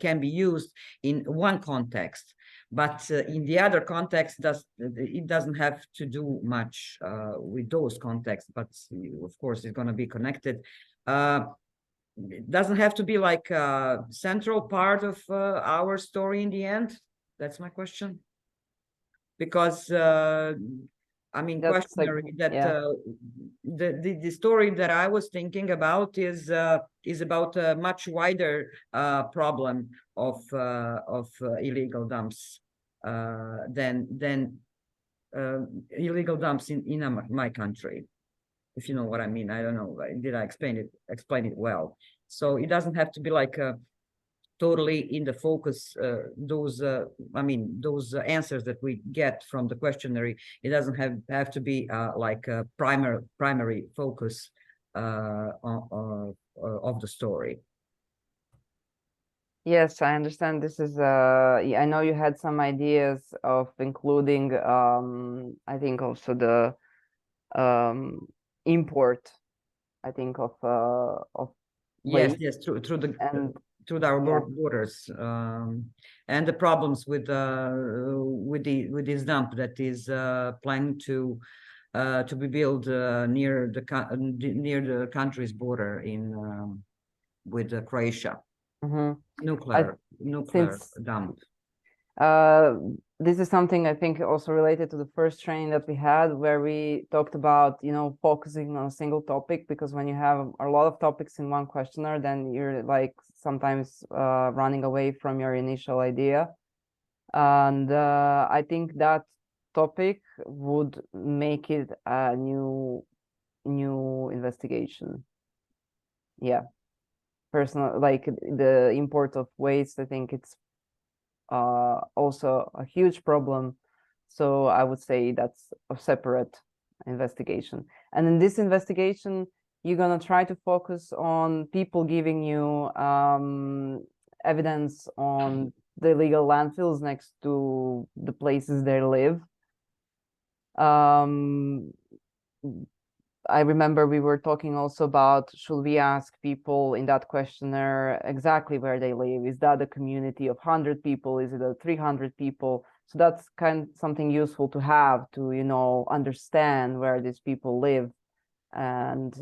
Speaker 4: can be used in one context, but in the other context it doesn't have to do much with those contexts, but of course it's going to be connected. It doesn't have to be like a central part of our story in the end. That's my question. Because I mean, questionnaire the story that I was thinking about is about a much wider problem of illegal dumps than illegal dumps in my country. If you know what I mean. I don't know, did I explain it well? So it doesn't have to be like totally in the focus, those answers that we get from the questionnaire. It doesn't have to be like a primary focus of the story.
Speaker 1: Yes, I understand. This is I know you had some ideas of including I think also the import, I think, of
Speaker 4: yes, through the
Speaker 1: and
Speaker 4: through our
Speaker 1: Yeah.
Speaker 4: borders, and the problems with this dump that is planned to be built near the country's border in with Croatia.
Speaker 1: Mhm.
Speaker 4: Nuclear
Speaker 1: since
Speaker 4: dump.
Speaker 1: This is something I think also related to the first training that we had, where we talked about, you know, focusing on a single topic, because when you have a lot of topics in one questionnaire, then you're like sometimes running away from your initial idea. And I think that topic would make it a new investigation. Yeah. Personal, like the import of waste, I think it's also a huge problem. So I would say that's a separate investigation. And in this investigation, you're gonna try to focus on people giving you evidence on the illegal landfills next to the places they live. I remember we were talking also about, should we ask people in that questionnaire exactly where they live? Is that a community of 100 people? Is it a 300 people? So that's kind of something useful to have to, you know, understand where these people live. And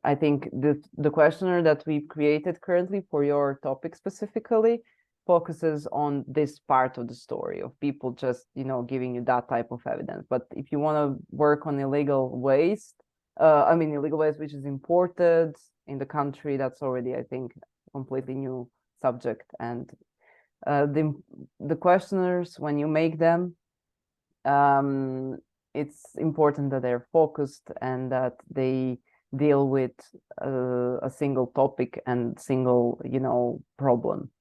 Speaker 1: I think the questionnaire that we've created currently for your topic specifically focuses on this part of the story of people just, you know, giving you that type of evidence. But if you want to work on illegal waste, illegal waste which is imported in the country, that's already, I think, completely new subject. And the questionnaires, when you make them, it's important that they're focused and that they deal with a single topic and single, you know, problem.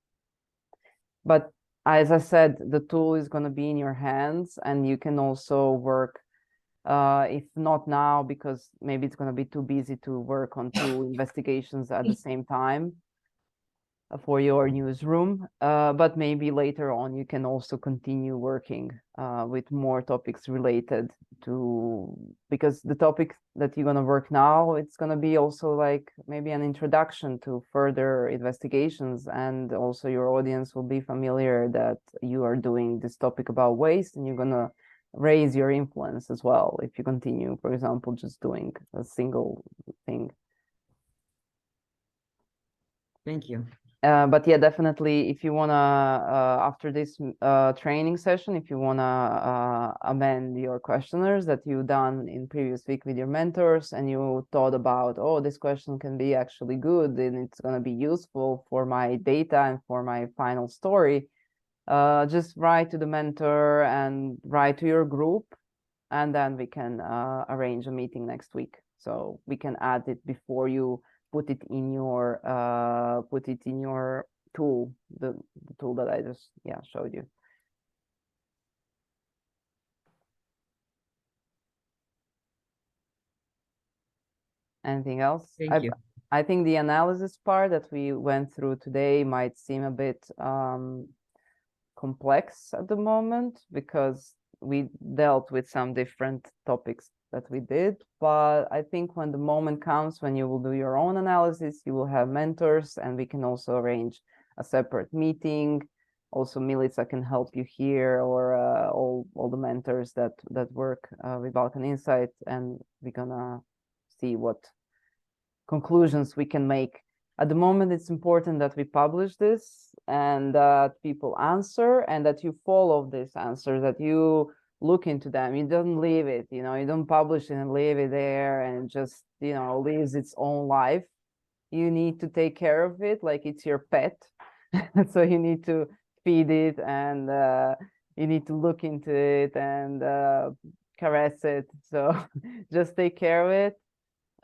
Speaker 1: But as I said, the tool is going to be in your hands, and you can also work, if not now, because maybe it's going to be too busy to work on 2 investigations at the same time for your newsroom, but maybe later on you can also continue working with more topics related to, because the topic that you're going to work now, it's going to be also like maybe an introduction to further investigations, and also your audience will be familiar that you are doing this topic about waste, and you're going to raise your influence as well if you continue, for example, just doing a single thing.
Speaker 4: Thank you.
Speaker 1: But yeah, definitely, if you wanna, after this training session, if you wanna amend your questionnaires that you done in previous week with your mentors, and you thought about, oh, this question can be actually good and it's gonna be useful for my data and for my final story, just write to the mentor and write to your group, and then we can arrange a meeting next week. So we can add it before you put it in your tool, the tool that I just showed you. Anything else?
Speaker 4: Thank you.
Speaker 1: I think the analysis part that we went through today might seem a bit complex at the moment, because we dealt with some different topics that we did, but I think when the moment comes when you will do your own analysis, you will have mentors, and we can also arrange a separate meeting. Also, Milica can help you here, or all the mentors that work with Balkan Insight, and we're gonna see what conclusions we can make. At the moment, it's important that we publish this and that people answer, and that you follow this answer, that you look into them. You don't leave it, you know, you don't publish it and leave it there and just, you know, lives its own life. You need to take care of it like it's your pet. So you need to feed it, and you need to look into it and caress it. So just take care of it.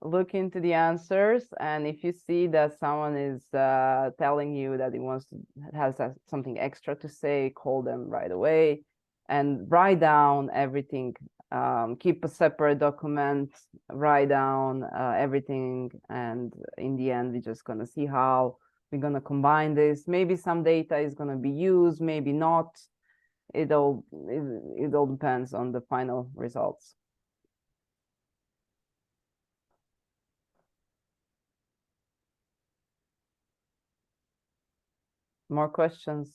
Speaker 1: Look into the answers, and if you see that someone is telling you that he has something extra to say, call them right away and write down everything. Keep a separate document, write down everything, and in the end, we're just gonna see how we're gonna combine this. Maybe some data is gonna be used, maybe not. It all depends on the final results. More questions?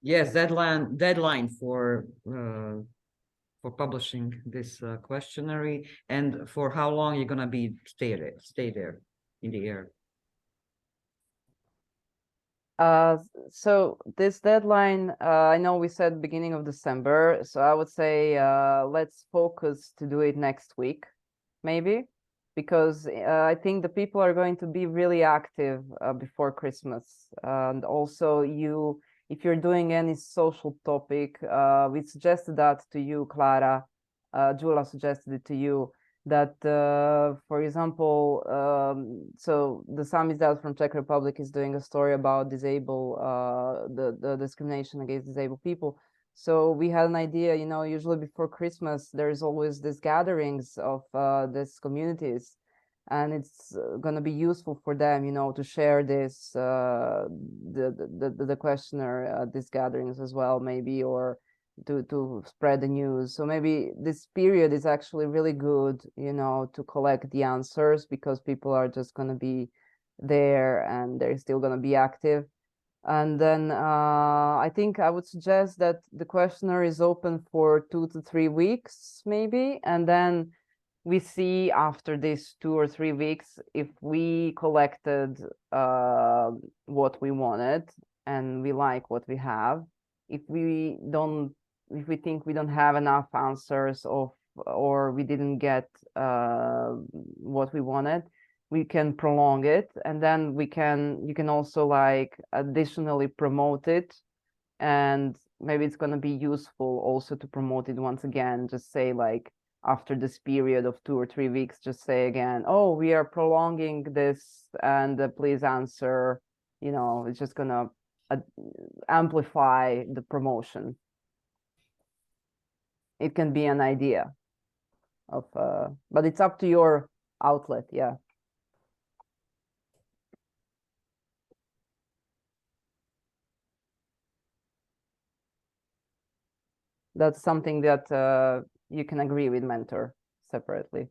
Speaker 4: Yes, deadline for publishing this questionnaire, and for how long you're gonna be stay there in the air.
Speaker 1: So this deadline, I know we said beginning of December, so I would say let's focus to do it next week, maybe, because I think the people are going to be really active before Christmas. And also if you're doing any social topic, we suggested that to you, Clara, Jula suggested it to you, that, for example, so the Samizdat from Czech Republic is doing a story about the discrimination against disabled people. So we had an idea, usually before Christmas, there's always these gatherings of these communities, and it's going to be useful for them, to share this, the questionnaire, these gatherings as well, maybe, or to spread the news. So maybe this period is actually really good, to collect the answers, because people are just going to be there and they're still going to be active. And then I think I would suggest that the questionnaire is open for 2 to 3 weeks, maybe, and then we see after these 2 or 3 weeks if we collected what we wanted and we like what we have. If we think we don't have enough answers or we didn't get what we wanted, we can prolong it, and then you can also like additionally promote it, and maybe it's going to be useful also to promote it once again. Just say like, after this period of 2 or 3 weeks, just say again, oh, we are prolonging this, and please answer. It's just gonna amplify the promotion. It can be an idea of, but it's up to your outlet. Yeah. That's something that you can agree with mentor separately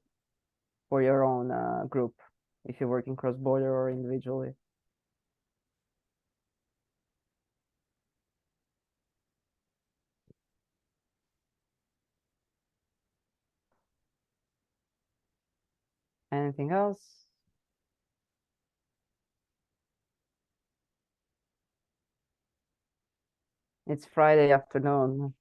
Speaker 1: for your own group, if you're working cross-border or individually. Anything else? It's Friday afternoon.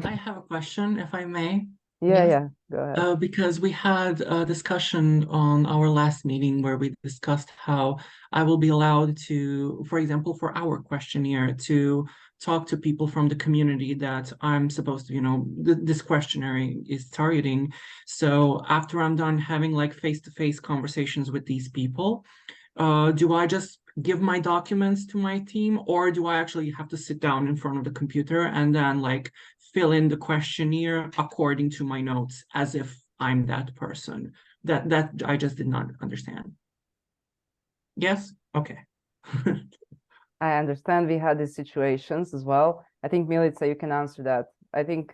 Speaker 5: I have a question, if I may.
Speaker 1: Yeah,
Speaker 2: Yes.
Speaker 1: yeah, go ahead.
Speaker 5: Because we had a discussion on our last meeting where we discussed how I will be allowed to, for example, for our questionnaire, to talk to people from the community that I'm supposed to, this questionnaire is targeting. So after I'm done having like face-to-face conversations with these people, do I just give my documents to my team, or do I actually have to sit down in front of the computer and then like fill in the questionnaire according to my notes as if I'm that person? That I just did not understand. Yes? Okay.
Speaker 1: I understand we had these situations as well. I think Milica, you can answer that. I think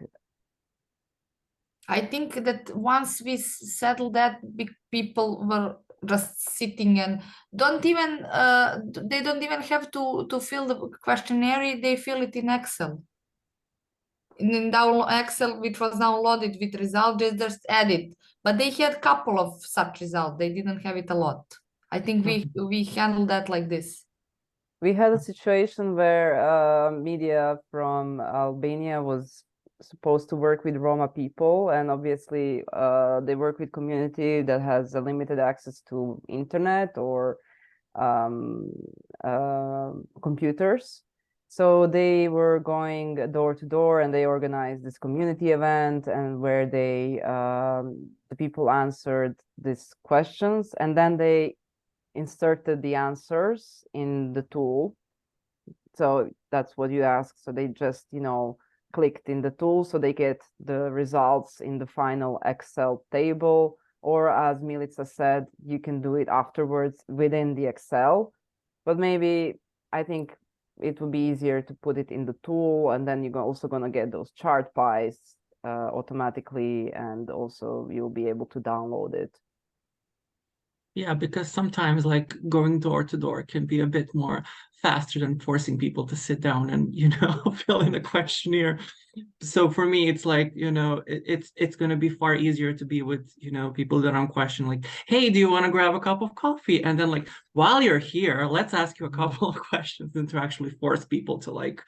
Speaker 2: that once we settled that, big people were just sitting and they don't even have to fill the questionnaire. They fill it in Excel. In Excel, which was downloaded with results, they just add it. But they had a couple of such results. They didn't have it a lot. I think we handled that like this.
Speaker 1: we had a situation where media from Albania was supposed to work with Roma people, and obviously they work with community that has a limited access to internet or computers. So they were going door to door, and they organized this community event, and where the people answered these questions, and then they inserted the answers in the tool. So that's what you ask. So they just, clicked in the tool, so they get the results in the final Excel table. Or as Milica said, you can do it afterwards within the Excel. But maybe I think it would be easier to put it in the tool, and then you're also going to get those chart pies automatically, and also you'll be able to download it.
Speaker 5: Yeah, because sometimes like going door to door can be a bit more faster than forcing people to sit down and, you know, fill in a questionnaire. So for me, it's like, you know, it's going to be far easier to be with, you know, people that I'm questioning, like, hey, do you want to grab a cup of coffee? And then like, while you're here, let's ask you a couple of questions, than to actually force people to like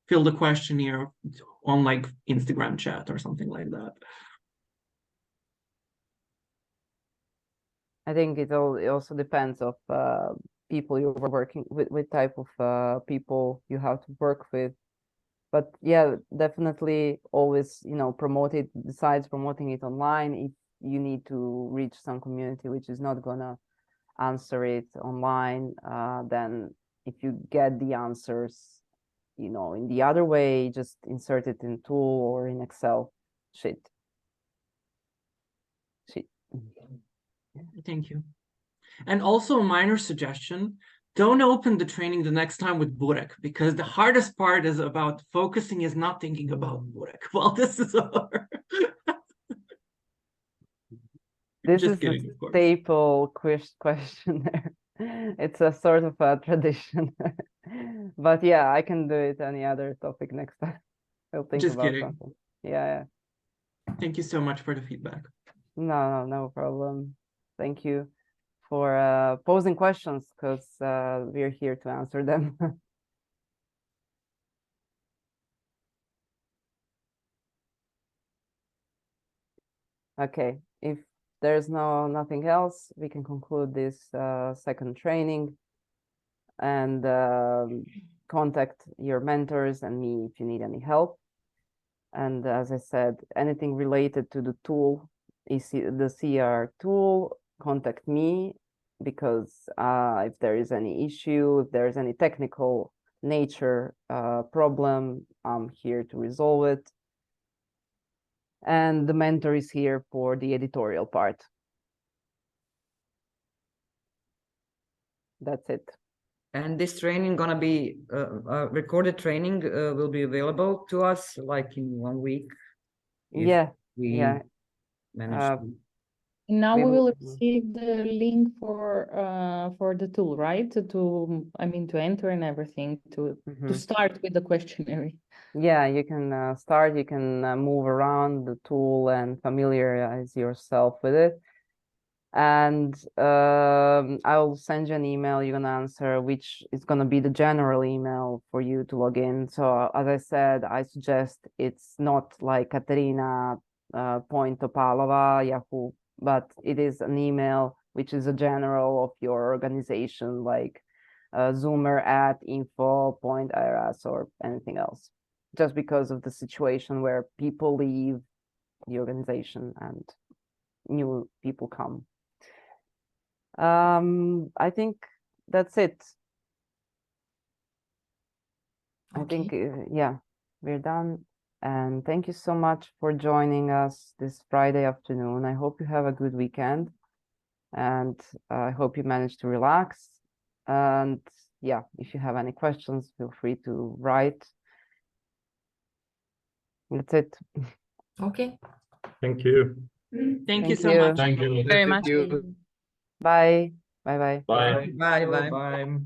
Speaker 5: fill the questionnaire on like Instagram chat or something like that.
Speaker 1: I think it also depends of people you're working with type of people you have to work with. But yeah, definitely always, you know, promote it, besides promoting it online, if you need to reach some community which is not gonna answer it online, then if you get the answers, you know, in the other way, just insert it in tool or in Excel sheet.
Speaker 5: Thank you. And also a minor suggestion, don't open the training the next time with Burek, because the hardest part is about focusing, is not thinking about Burek while this is over.
Speaker 1: This
Speaker 5: Just
Speaker 1: is
Speaker 5: kidding,
Speaker 1: a
Speaker 5: of course.
Speaker 1: staple questionnaire. It's a sort of a tradition. But yeah, I can do it any other topic next time. I'll think
Speaker 5: Just
Speaker 1: about
Speaker 5: kidding.
Speaker 1: something. Yeah.
Speaker 5: Thank you so much for the feedback.
Speaker 1: No problem. Thank you for posing questions, because we're here to answer them. Okay, if there's nothing else, we can conclude this second training, and contact your mentors and me if you need any help. And as I said, anything related to the tool, the CR tool, contact me, because if there is any issue, if there is any technical nature problem, I'm here to resolve it. And the mentor is here for the editorial part. That's it.
Speaker 4: And this training gonna be recorded training will be available to us like in 1 week. If
Speaker 1: Yeah,
Speaker 4: we
Speaker 1: yeah.
Speaker 4: manage to.
Speaker 3: Now
Speaker 1: We
Speaker 3: we will
Speaker 1: will-
Speaker 3: receive the link for the tool, right? I mean, to enter and everything, to
Speaker 1: Mhm.
Speaker 3: start with the questionnaire.
Speaker 1: Yeah, you can start, you can move around the tool and familiarize yourself with it. And I'll send you an email, you're gonna answer, which is gonna be the general email for you to log in. So as I said, I suggest it's not like Katerina Topalova, Yahoo, but it is an email which is a general of your organization, like zoomer@info.irs or anything else, just because of the situation where people leave the organization and new people come. I think that's it. I think, yeah, we're done. And thank you so much for joining us this Friday afternoon. I hope you have a good weekend, and I hope you manage to relax. And yeah, if you have any questions, feel free to write. That's it.
Speaker 2: Okay.
Speaker 6: Thank you.
Speaker 5: Thank you
Speaker 1: Thank
Speaker 5: so
Speaker 1: you.
Speaker 5: much.
Speaker 6: Thank you.
Speaker 3: Very much.
Speaker 1: Bye. Bye-bye.
Speaker 6: Bye.
Speaker 4: Bye.
Speaker 6: Bye.